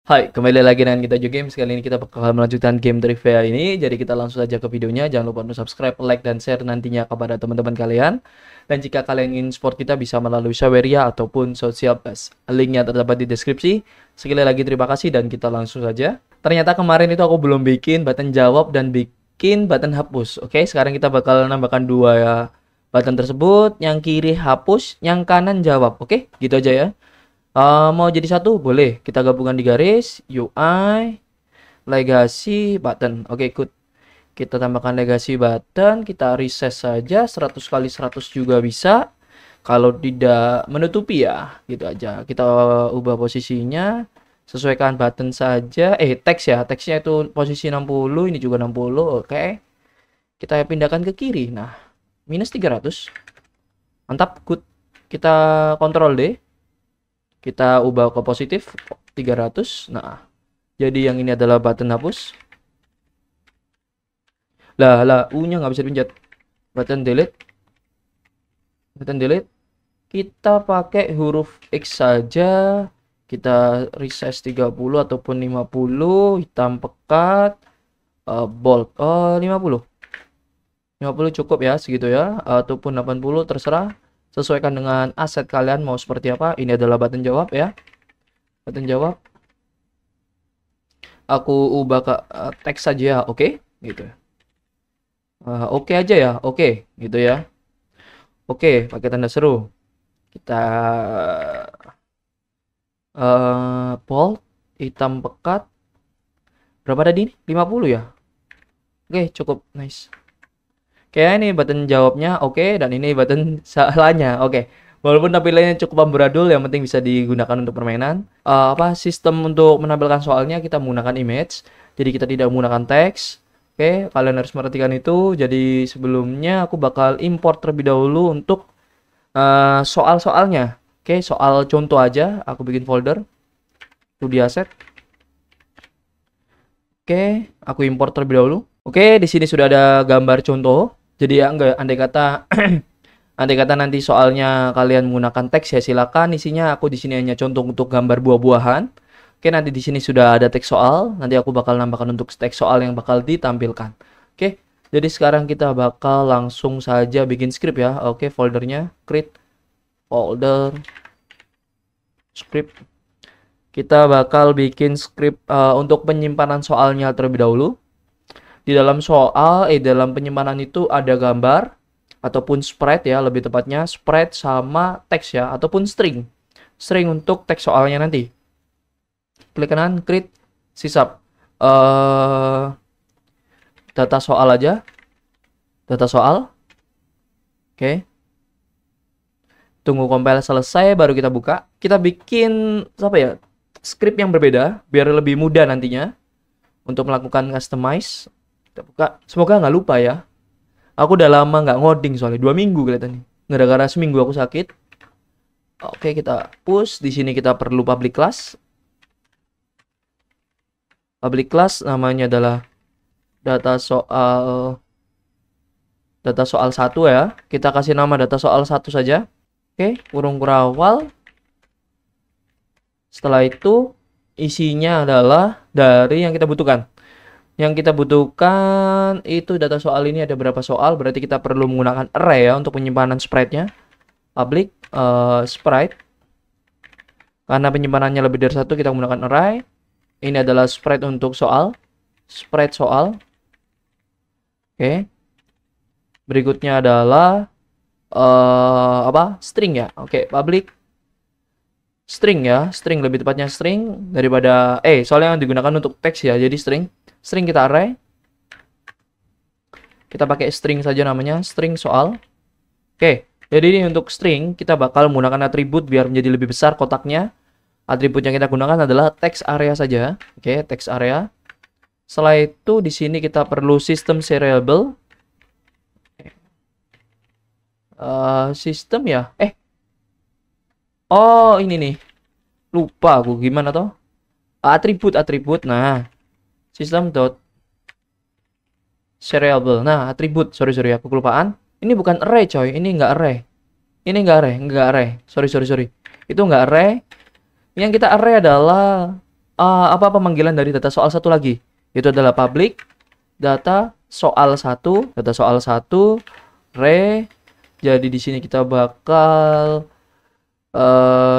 Hai, kembali lagi dengan kita juga Games. Kali ini kita bakal melanjutkan game trivia ini. Jadi kita langsung saja ke videonya. Jangan lupa untuk subscribe, like, dan share nantinya kepada teman-teman kalian. Dan jika kalian ingin support kita bisa melalui Saweria ataupun Social Pass. Linknya terdapat di deskripsi. Sekali lagi terima kasih dan kita langsung saja. Ternyata kemarin itu aku belum bikin button jawab dan bikin button hapus. Oke, sekarang kita bakal nambahkan dua button tersebut. Yang kiri hapus, yang kanan jawab. Oke, gitu aja ya. Mau jadi satu boleh kita gabungkan di garis UI legacy button. Oke, ikut kita tambahkan legacy button, kita resize saja 100 kali 100 juga bisa. Kalau tidak menutupi ya gitu aja. Kita ubah posisinya, sesuaikan button saja. Teks ya, teksnya itu posisi 60, ini juga 60. Oke, kita pindahkan ke kiri. Nah, minus 300, mantap, good. Kita kontrol D, kita ubah ke positif 300. Nah, jadi yang ini adalah button hapus. Lah, U-nya nggak bisa dipencet. Button delete. Button delete. Kita pakai huruf X saja. Kita resize 30 ataupun 50, hitam pekat, bold. 50. 50 cukup ya, segitu ya. Ataupun 80 terserah. Sesuaikan dengan aset kalian mau seperti apa. Ini adalah button jawab ya. Button jawab. Aku ubah ke teks saja, oke? Gitu. Oke aja ya, oke, gitu ya. Oke, pakai tanda seru. Kita bold, hitam pekat. Berapa tadi? 50 ya? Oke, cukup, nice. Kayak ini button jawabnya oke, dan ini button salahnya oke. Walaupun tampilannya cukup amburadul, yang penting bisa digunakan untuk permainan. Sistem untuk menampilkan soalnya kita menggunakan image, jadi kita tidak menggunakan teks. Oke, kalian harus memperhatikan itu. Jadi sebelumnya aku bakal import terlebih dahulu untuk soal-soalnya. Oke, soal contoh aja, aku bikin folder studi asset. Oke, aku import terlebih dahulu. Oke, di sini sudah ada gambar contoh. Jadi ya enggak, andai kata nanti soalnya kalian menggunakan teks ya silakan, isinya aku di sini hanya contoh untuk gambar buah-buahan. Oke, nanti di sini sudah ada teks soal, nanti aku bakal nambahkan untuk teks soal yang bakal ditampilkan. Oke, jadi sekarang kita bakal langsung saja bikin script ya. Oke, foldernya create folder script. Kita bakal bikin script untuk penyimpanan soalnya terlebih dahulu. Di dalam dalam penyimpanan itu ada gambar ataupun sprite ya, lebih tepatnya sprite sama teks ya, ataupun string. String untuk teks soalnya nanti. Klik kanan, create sysub. Data soal aja. Data soal. Oke. Tunggu compile selesai baru kita buka. Kita bikin script yang berbeda biar lebih mudah nantinya untuk melakukan customize. Kita buka. Semoga nggak lupa ya. Aku udah lama nggak ngoding soalnya 2 minggu kelihatannya. Gara-gara seminggu aku sakit. Oke, kita push. Di sini kita perlu public class. Public class namanya adalah data soal 1 ya. Kita kasih nama data soal 1 saja. Oke, kurung kurawal. Setelah itu isinya adalah dari yang kita butuhkan. Yang kita butuhkan itu data soal ini ada berapa soal, berarti kita perlu menggunakan array ya untuk penyimpanan sprite-nya. Public sprite. Karena penyimpanannya lebih dari 1 kita menggunakan array. Ini adalah sprite untuk soal. Sprite soal. Oke. Berikutnya adalah string ya. Oke, public string ya, string lebih tepatnya string daripada soalnya yang digunakan untuk teks ya, jadi string. String kita array. Kita pakai string saja namanya, string soal. Oke, jadi ini untuk string kita bakal menggunakan atribut biar menjadi lebih besar kotaknya. Atribut yang kita gunakan adalah text area saja. Oke, text area. Setelah itu di sini kita perlu system variable. Sistem ya. Oh, ini nih. Lupa aku gimana toh? Atribut. Nah, system dot variable. Nah, atribut. Sorry aku kelupaan. Ini bukan array coy. Ini enggak array. Sorry. Itu enggak array. Yang kita array adalah apa pemanggilan dari data soal satu lagi. Itu adalah public data soal satu, re. Jadi di sini kita bakal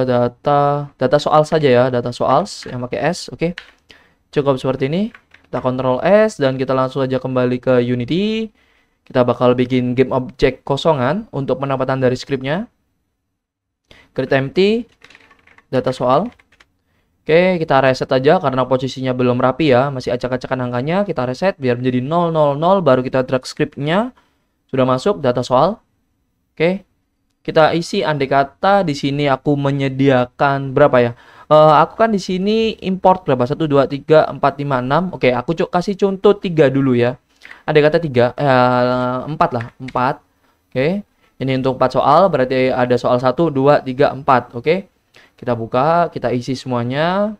data soal saja ya, data soal yang pakai S. Oke. Cukup seperti ini. Kita Ctrl S dan kita langsung aja kembali ke Unity. Kita bakal bikin game object kosongan untuk penempatan dari scriptnya. Create empty data soal. Oke, kita reset aja karena posisinya belum rapi ya, masih acak-acakan angkanya. Kita reset biar menjadi 000, baru kita drag scriptnya. Sudah masuk data soal. Oke, kita isi andai kata di sini aku menyediakan berapa ya? Aku kan di sini import berapa? 1 2 3 4 5 6. Oke, aku kasih contoh 3 dulu ya. Andai kata 3, 4 lah, 4. Oke. Ini untuk 4 soal, berarti ada soal 1 2 3 4. Oke. Kita buka, kita isi semuanya.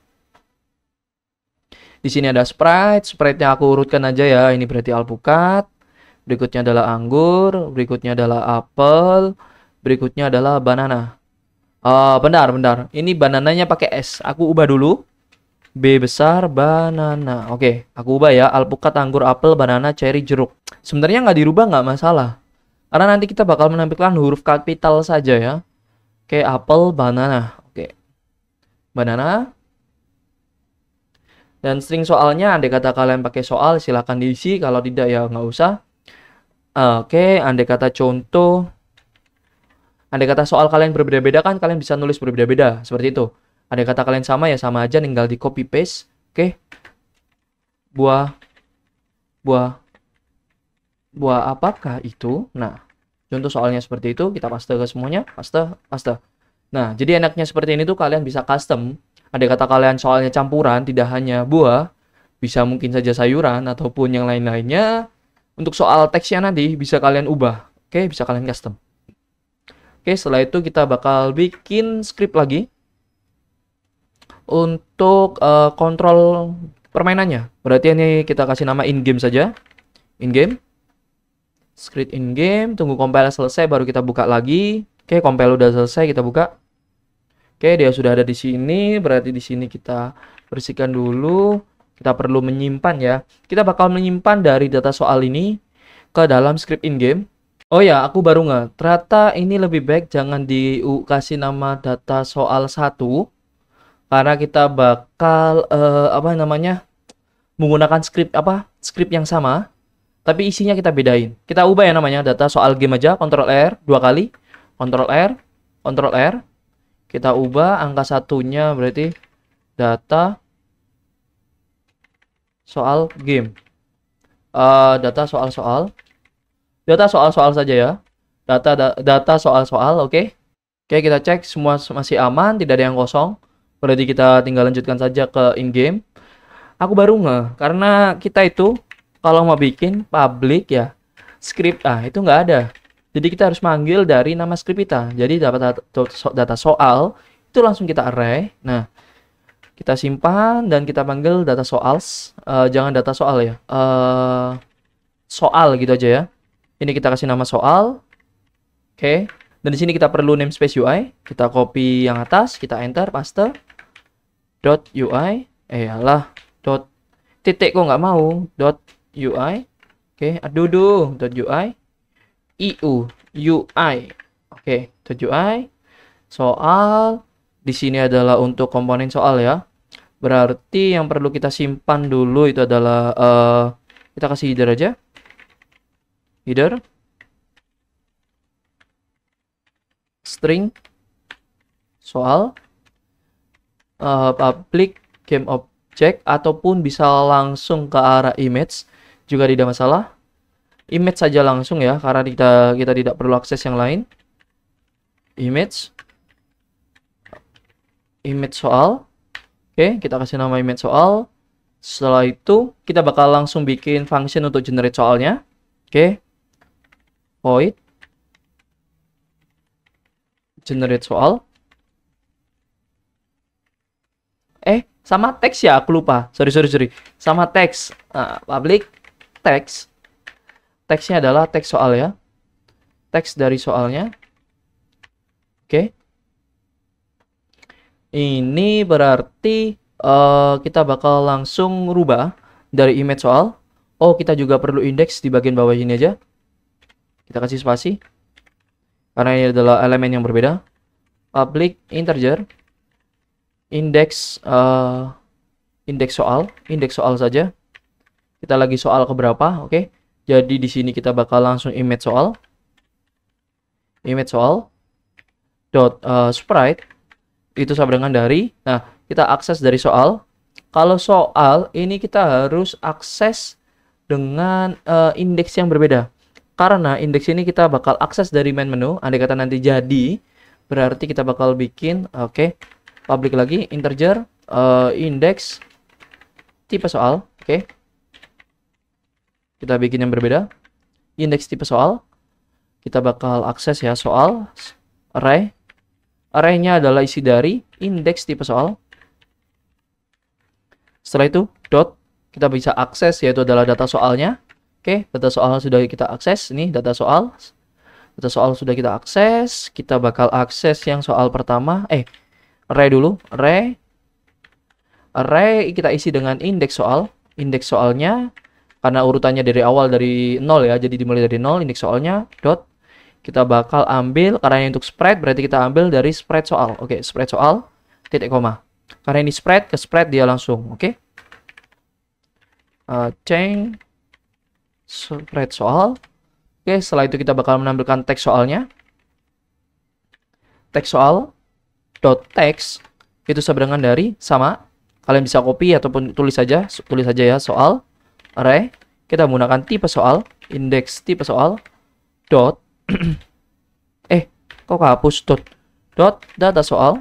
Di sini ada sprite, sprite-nya aku urutkan aja ya. Ini berarti alpukat. Berikutnya adalah anggur, berikutnya adalah apel, berikutnya adalah banana. Bentar. Ini banananya pakai S. Aku ubah dulu. B besar banana. Oke, aku ubah ya. Alpukat, anggur, apel, banana, cherry, jeruk. Sebenarnya nggak dirubah nggak masalah. Karena nanti kita bakal menampilkan huruf kapital saja ya. Oke, apel, banana. Oke, banana. Dan string soalnya, andai kata kalian pakai soal, silahkan diisi. Kalau tidak ya nggak usah. Oke, andai kata contoh. Andai kata soal kalian berbeda-beda kan, kalian bisa nulis berbeda-beda. Seperti itu. Andai kata kalian sama ya sama aja, tinggal di copy paste. Oke. Buah apakah itu? Nah, contoh soalnya seperti itu, kita paste ke semuanya, paste. Nah, jadi enaknya seperti ini tuh kalian bisa custom. Andai kata kalian soalnya campuran, tidak hanya buah, bisa mungkin saja sayuran ataupun yang lain-lainnya. Untuk soal teksnya nanti bisa kalian ubah. Oke, bisa kalian custom. Oke, setelah itu kita bakal bikin script lagi untuk kontrol permainannya. Berarti ini kita kasih nama in-game saja. In-game. Script in-game. Tunggu compile selesai baru kita buka lagi. Oke, compile udah selesai, kita buka. Oke, dia sudah ada di sini. Berarti di sini kita bersihkan dulu. Kita perlu menyimpan ya. Kita bakal menyimpan dari data soal ini ke dalam script in-game. Oh ya, aku baru nggak. Ternyata ini lebih baik jangan dikasih nama data soal 1. Karena kita bakal menggunakan script yang sama, tapi isinya kita bedain. Kita ubah ya namanya data soal game aja, Ctrl R 2 kali, Ctrl R. Kita ubah angka satunya berarti data soal game. Data soal-soal saja ya. Data soal-soal, oke. Oke, kita cek semua masih aman, tidak ada yang kosong. Berarti kita tinggal lanjutkan saja ke in-game. Aku baru karena kita itu kalau mau bikin public ya script itu nggak ada. Jadi kita harus manggil dari nama script kita. Jadi dapat data soal itu langsung kita array. Nah, kita simpan dan kita panggil data soal. Jangan data soal ya. Soal gitu aja ya. Ini kita kasih nama soal. Oke. Dan di sini kita perlu namespace UI. Kita copy yang atas, kita enter, paste. .ui. Dot titik kok nggak mau. .ui. Oke, aduh. .ui. UI. Oke, .ui. Soal. Di sini adalah untuk komponen soal ya. Berarti yang perlu kita simpan dulu itu adalah kita kasih header aja. Header string soal public game object ataupun bisa langsung ke arah image juga tidak masalah. Image saja langsung ya karena kita tidak perlu akses yang lain. Image soal. Oke, kita kasih nama image soal. Setelah itu kita bakal langsung bikin function untuk generate soalnya. Oke. Void generate soal. Sama teks ya, aku lupa. Sorry. Sama teks. Public teks. Teksnya adalah teks soal ya. Teks dari soalnya. Oke. Ini berarti kita bakal langsung rubah dari image soal. Oh, kita juga perlu indeks di bagian bawah ini aja. Kita kasih spasi. Karena ini adalah elemen yang berbeda. Public integer. Indeks indeks soal saja. Kita lagi soal keberapa, oke? Jadi di sini kita bakal langsung image soal. Image soal dot sprite itu sama dengan dari. Nah, kita akses dari soal. Kalau soal ini kita harus akses dengan indeks yang berbeda. Karena indeks ini kita bakal akses dari main menu. Andai kata nanti jadi, berarti kita bakal bikin, oke, public lagi integer indeks tipe soal, oke. Kita bikin yang berbeda. Indeks tipe soal. Kita bakal akses ya soal array. Array-nya adalah isi dari indeks tipe soal. Setelah itu dot kita bisa akses yaitu adalah data soalnya. Oke, data soal sudah kita akses. Ini data soal. Data soal sudah kita akses. Kita bakal akses yang soal pertama. Array dulu. Array. Array kita isi dengan indeks soal. Indeks soalnya karena urutannya dari awal dari 0 ya. Jadi dimulai dari 0 indeks soalnya dot. Kita bakal ambil, karena ini untuk spread, berarti kita ambil dari spread soal. Oke, spread soal, titik koma. Karena ini spread, ke spread dia langsung. Oke. Change spread soal. Oke, setelah itu kita bakal menampilkan teks soalnya. Teks soal dot text itu sama dengan dari sama. Kalian bisa copy ataupun tulis saja ya soal array. Kita menggunakan tipe soal, indeks tipe soal dot kok kehapus dot data soal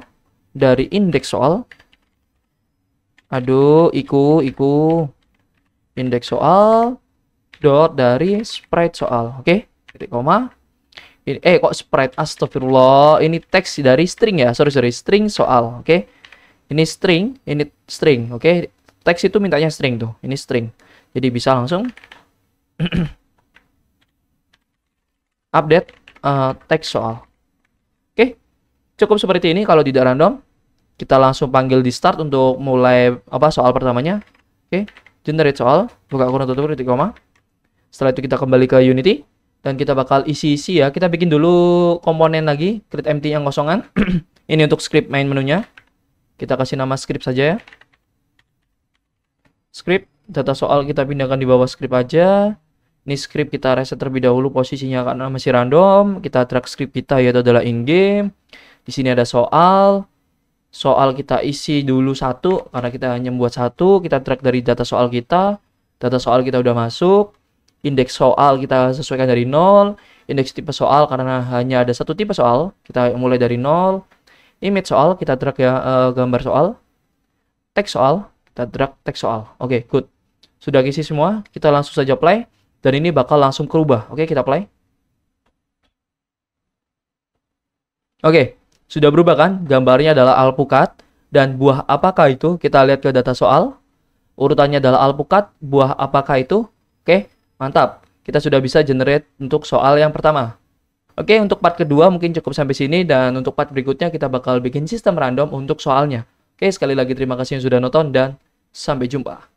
dari indeks soal. Aduh, iku indeks soal dot dari sprite soal. Oke, titik koma. Ini kok sprite, astagfirullah. Ini teks dari string ya. Sorry, string soal. Oke. Ini string, oke. Teks itu mintanya string tuh. Ini string. Jadi bisa langsung update teks soal. Oke, cukup seperti ini. Kalau tidak random, kita langsung panggil di start untuk mulai soal pertamanya. Oke, generate soal, buka kurung tutup titik koma. Setelah itu kita kembali ke Unity dan kita bakal isi ya. Kita bikin dulu komponen lagi, create empty yang kosongan. Ini untuk script main menunya. Kita kasih nama script saja ya. Script, data soal kita pindahkan di bawah script aja. Ini script kita reset terlebih dahulu posisinya karena masih random. Kita drag script kita yaitu adalah in game. Di sini ada soal. Soal kita isi dulu satu karena kita hanya membuat satu. Kita drag dari data soal kita. Data soal kita udah masuk. Indeks soal kita sesuaikan dari 0. Indeks tipe soal karena hanya ada satu tipe soal. Kita mulai dari 0. Image soal kita drag ya gambar soal. Teks soal kita drag teks soal. Oke, good. Sudah isi semua. Kita langsung saja play. Dan ini bakal langsung kerubah. Oke, kita play. Oke, sudah berubah kan? Gambarnya adalah alpukat. Dan buah apakah itu? Kita lihat ke data soal. Urutannya adalah alpukat. Buah apakah itu? Oke, mantap. Kita sudah bisa generate untuk soal yang pertama. Oke, untuk part kedua mungkin cukup sampai sini. Dan untuk part berikutnya kita bakal bikin sistem random untuk soalnya. Oke, sekali lagi terima kasih yang sudah nonton dan sampai jumpa.